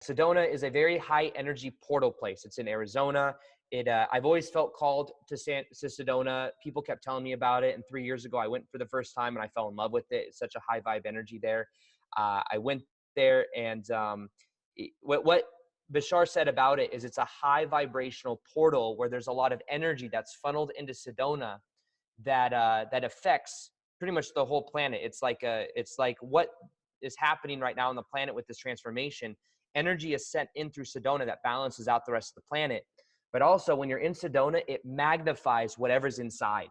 Sedona is a very high energy portal place. It's in Arizona. I've always felt called to Sedona. People kept telling me about it. And 3 years ago, I went for the first time and I fell in love with it. It's such a high vibe energy there. I went there, and what Bashar said about it is it's a high vibrational portal where there's a lot of energy that's funneled into Sedona that affects pretty much the whole planet. It's like what is happening right now on the planet with this transformation. Energy is sent in through Sedona that balances out the rest of the planet. But also when you're in Sedona, it magnifies whatever's inside.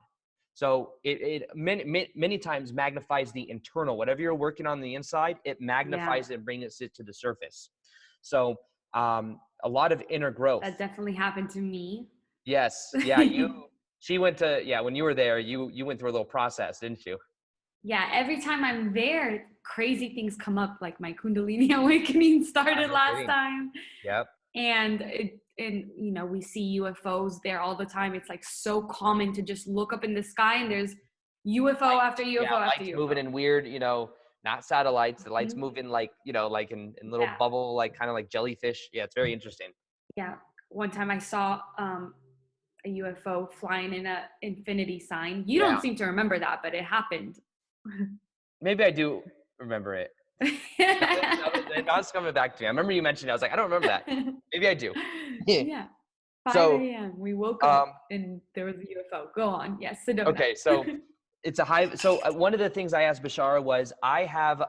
So it many times magnifies the internal. Whatever you're working on the inside, it magnifies it and brings it to the surface. So a lot of inner growth. That definitely happened to me. Yes. Yeah. When you were there, you went through a little process, didn't you? Yeah. Every time I'm there, crazy things come up. Like my Kundalini awakening started last time. Yep. And you know, we see UFOs there all the time. It's like so common to just look up in the sky and there's UFO after UFO after lights UFO. moving in weird, not satellites. The lights moving like, like in little bubble, like kind of like jellyfish. Yeah, it's very interesting. Yeah. One time I saw a UFO flying in a infinity sign. You don't seem to remember that, but it happened. Maybe I do remember it. Now it's coming back to me. I remember you mentioned it. I was like, I don't remember that. Maybe I do. Yeah. 5 a.m. We woke up and there was a UFO. Go on. Yes. Sedona. Okay. So it's a high. So one of the things I asked Bashar was I have,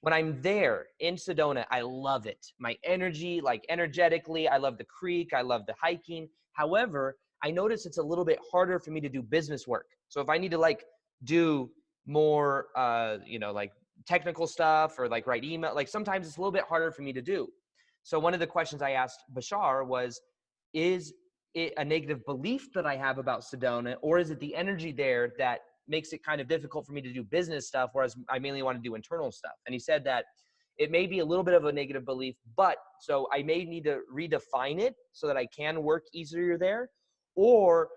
when I'm there in Sedona, I love it. My energy, like energetically, I love the creek. I love the hiking. However, I notice it's a little bit harder for me to do business work. So if I need to like do more, like technical stuff or like write email, like sometimes it's a little bit harder for me to do. So one of the questions I asked Bashar was, is it a negative belief that I have about Sedona, or is it the energy there that makes it kind of difficult for me to do business stuff, whereas I mainly want to do internal stuff? And he said that it may be a little bit of a negative belief, but so I may need to redefine it so that I can work easier there. Or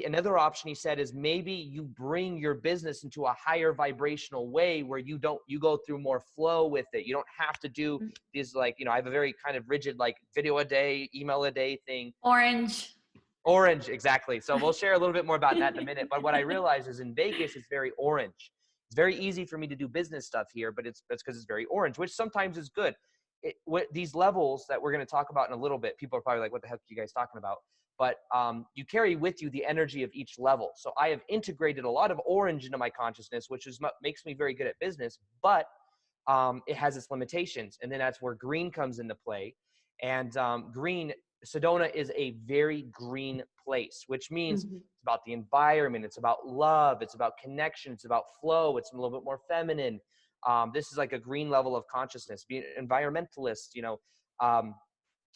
another option he said is maybe you bring your business into a higher vibrational way where you go through more flow with it. You don't have to do these I have a very kind of rigid like video a day, email a day thing. Orange, exactly. So we'll share a little bit more about that in a minute. But what I realize is in Vegas, it's very orange. It's very easy for me to do business stuff here, but it's because it's very orange, which sometimes is good. These levels that we're going to talk about in a little bit, people are probably like, what the heck are you guys talking about? But you carry with you the energy of each level. So I have integrated a lot of orange into my consciousness, which makes me very good at business, but it has its limitations. And then that's where green comes into play. And Sedona is a very green place, which means it's about the environment. It's about love. It's about connection. It's about flow. It's a little bit more feminine. This is like a green level of consciousness, being an environmentalist,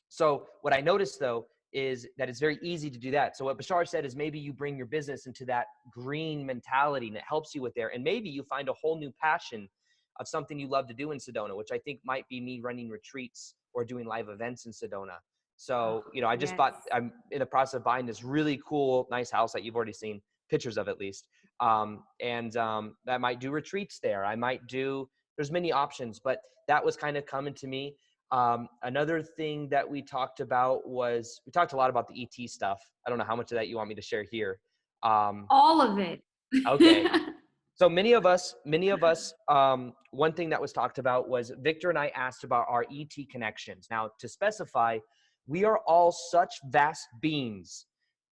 So what I noticed though, is that it's very easy to do that. So what Bashar said is maybe you bring your business into that green mentality and it helps you with there. And maybe you find a whole new passion of something you love to do in Sedona, which I think might be me running retreats or doing live events in Sedona. So, I'm in the process of buying this really cool, nice house that you've already seen pictures of at least. That might do retreats there. There's many options, but that was kind of coming to me. Another thing that we talked about was, we talked a lot about the ET stuff. I don't know how much of that you want me to share here. All of it. Okay. So many of us, one thing that was talked about was Victor and I asked about our ET connections. Now, to specify, we are all such vast beings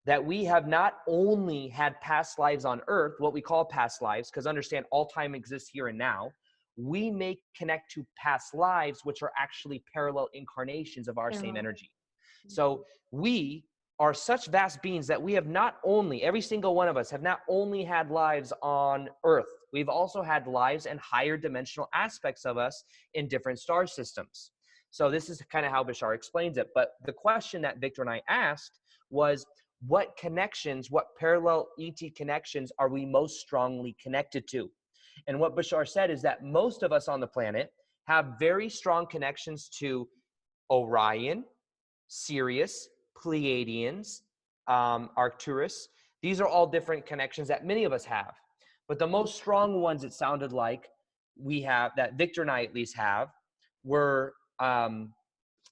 that we have not only had past lives on Earth, what we call past lives, because understand all time exists here and now. We may connect to past lives, which are actually parallel incarnations of our same energy. So we are such vast beings that we have not only, every single one of us have not only had lives on Earth, we've also had lives and higher dimensional aspects of us in different star systems. So this is kind of how Bashar explains it. But the question that Victor and I asked was, what connections, what parallel ET connections are we most strongly connected to? And what Bashar said is that most of us on the planet have very strong connections to Orion, Sirius, Pleiadians, Arcturus. These are all different connections that many of us have. But the most strong ones, it sounded like we have, that Victor and I at least have, were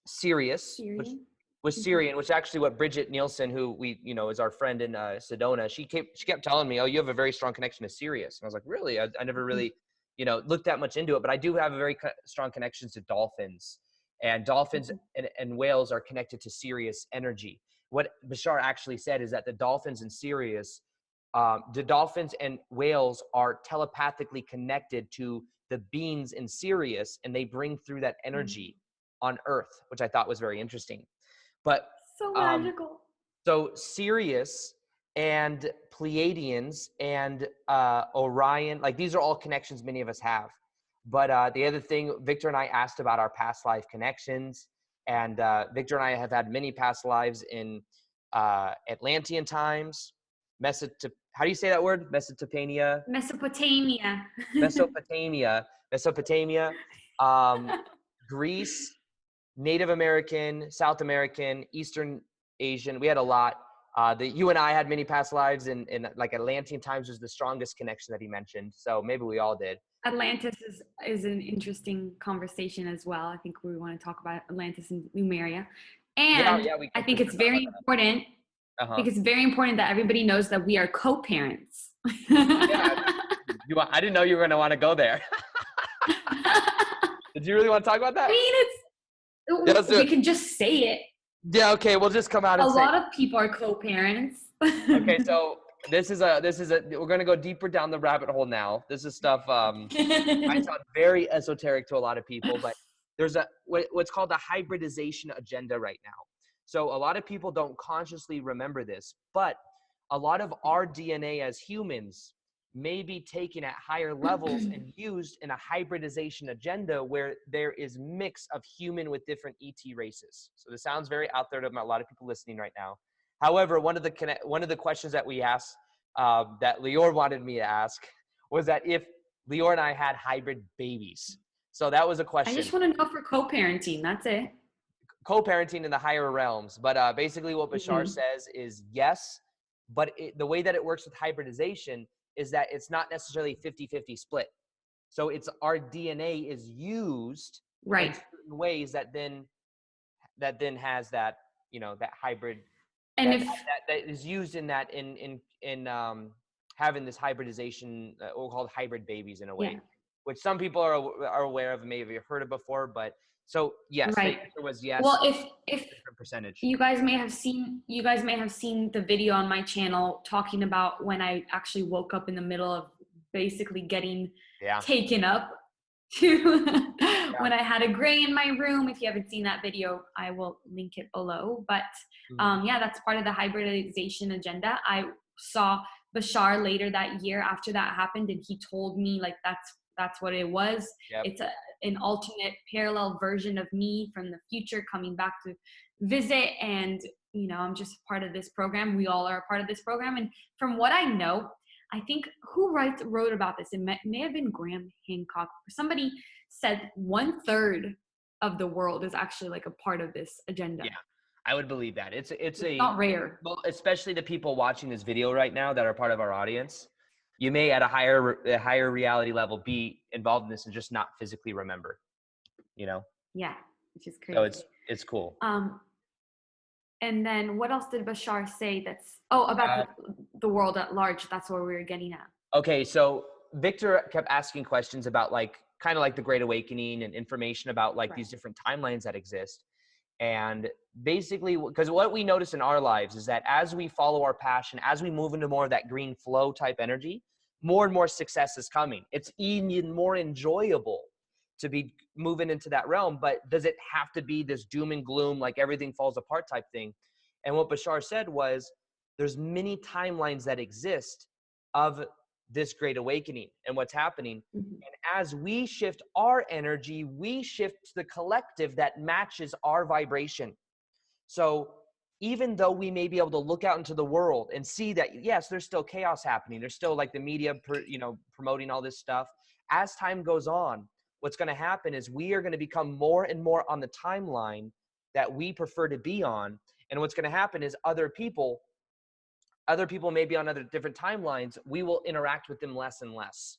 Sirius, which Syrian. was Syrian, which actually what Bridget Nielsen, who we, is our friend in Sedona, she kept telling me, oh, you have a very strong connection to Sirius. And I was like, really? I never really, looked that much into it, but I do have a very strong connections to dolphins, and dolphins and whales are connected to Sirius energy. What Bashar actually said is that the dolphins and Sirius, the dolphins and whales are telepathically connected to the beings in Sirius, and they bring through that energy on Earth, which I thought was very interesting. But So magical. so Sirius and Pleiadians and Orion, like these are all connections many of us have. But the other thing, Victor and I asked about our past life connections, and Victor and I have had many past lives in Atlantean times, how do you say that word? Mesopotamia, Greece, Native American, South American, Eastern Asian. We had a lot. You and I had many past lives in like Atlantean times was the strongest connection that he mentioned. So maybe we all did. Atlantis is an interesting conversation as well. I think we want to talk about Atlantis and Numeria. And I think it's very important. I think it's very important that everybody knows that we are co-parents. I didn't know you were going to want to go there. Did you really want to talk about that? I mean, we can just say it. Yeah, okay, we'll just come out and say a lot of people are co-parents. Okay, so this is we're going to go deeper down the rabbit hole now. This is stuff might sound very esoteric to a lot of people, but there's what's called the hybridization agenda right now. So a lot of people don't consciously remember this, but a lot of our DNA as humans may be taken at higher levels and used in a hybridization agenda where there is mix of human with different ET races. So this sounds very out there to a lot of people listening right now. However, one of the questions that we asked that Leeor wanted me to ask was that if Leeor and I had hybrid babies. So that was a question. I just want to know for co-parenting. That's it. Co-parenting in the higher realms. But basically what Bashar says is yes, but the way that it works with hybridization is that it's not necessarily 50-50 split. So it's our DNA is used in certain ways that then has that, that hybrid, and that is used in that in having this hybridization, we'll call it hybrid babies in a way, which some people are aware of, maybe have heard of before. But so yes, the answer was yes. Well, if percentage. You guys may have seen the video on my channel talking about when I actually woke up in the middle of basically getting taken up to when I had a gray in my room. If you haven't seen that video, I will link it below. But that's part of the hybridization agenda. I saw Bashar later that year after that happened, and he told me like that's what it was. It's an alternate parallel version of me from the future coming back to visit, and I'm just part of this program. We all are a part of this program. And from what I know, I think who wrote about this, it may have been Graham Hancock. Somebody said 1/3 of the world is actually like a part of this agenda. Yeah, I would believe that. It's not rare. Well, especially the people watching this video right now that are part of our audience. You may at a higher reality level be involved in this and just not physically remember, Yeah, which is crazy. So it's cool. And then what else did Bashar say about the world at large? That's where we were getting at. Okay, so Victor kept asking questions about kind of like the Great Awakening and information about these different timelines that exist. And basically, because what we notice in our lives is that as we follow our passion, as we move into more of that green flow type energy, more and more success is coming. It's even more enjoyable to be moving into that realm. But does it have to be this doom and gloom, like everything falls apart type thing? And what Bashar said was there's many timelines that exist of this Great Awakening and what's happening. And as we shift our energy, we shift to the collective that matches our vibration. So even though we may be able to look out into the world and see that, yes, there's still chaos happening. There's still the media, promoting all this stuff. As time goes on, what's going to happen is we are going to become more and more on the timeline that we prefer to be on. And what's going to happen is other people may be on other different timelines. We will interact with them less and less.